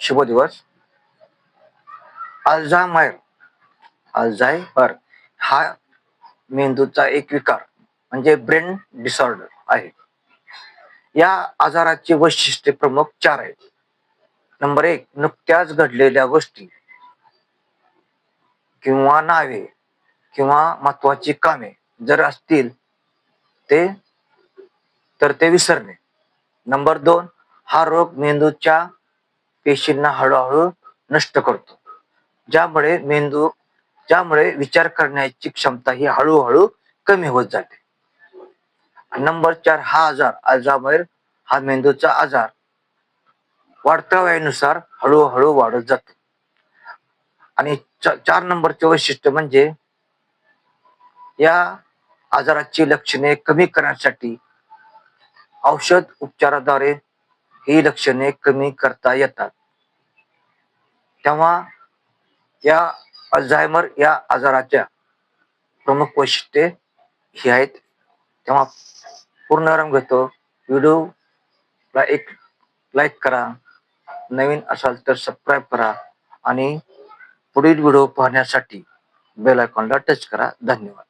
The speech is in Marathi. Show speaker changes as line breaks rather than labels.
शुभ दिवस. अल्झायमर हा मेंदूचा एक विकार म्हणजे ब्रेन डिसऑर्डर आहे. या आजाराची वैशिष्ट्ये प्रमुख 4 आहेत. नंबर 1, नुकत्याच घडलेल्या गोष्टी किंवा नावे किंवा महत्वाची कामे जर असतील तर ते विसरणे. नंबर 2, हा रोग मेंदूच्या पेशींना हळूहळू नष्ट करतो, ज्यामुळे विचार करण्याची क्षमता ही हळूहळू कमी होत जाते. नंबर 4, हा आजार अल्झायमर हा मेंदूचा आजार वाढत्या वयानुसार हळूहळू वाढत जातो. आणि 4 नंबरचे वैशिष्ट्य म्हणजे या आजाराची लक्षणे कमी करण्यासाठी औषध उपचाराद्वारे ही लक्षणे कमी करता येतात. तेव्हा या अल्झायमर या आजाराच्या प्रमुख वैशिष्ट्ये ही आहेत. तेव्हा पूर्ण आराम घेतो. व्हिडिओला एक लाईक करा, नवीन असाल तर सबस्क्राईब करा आणि पुढील व्हिडिओ पाहण्यासाठी बेल आयकॉनला टच करा. धन्यवाद.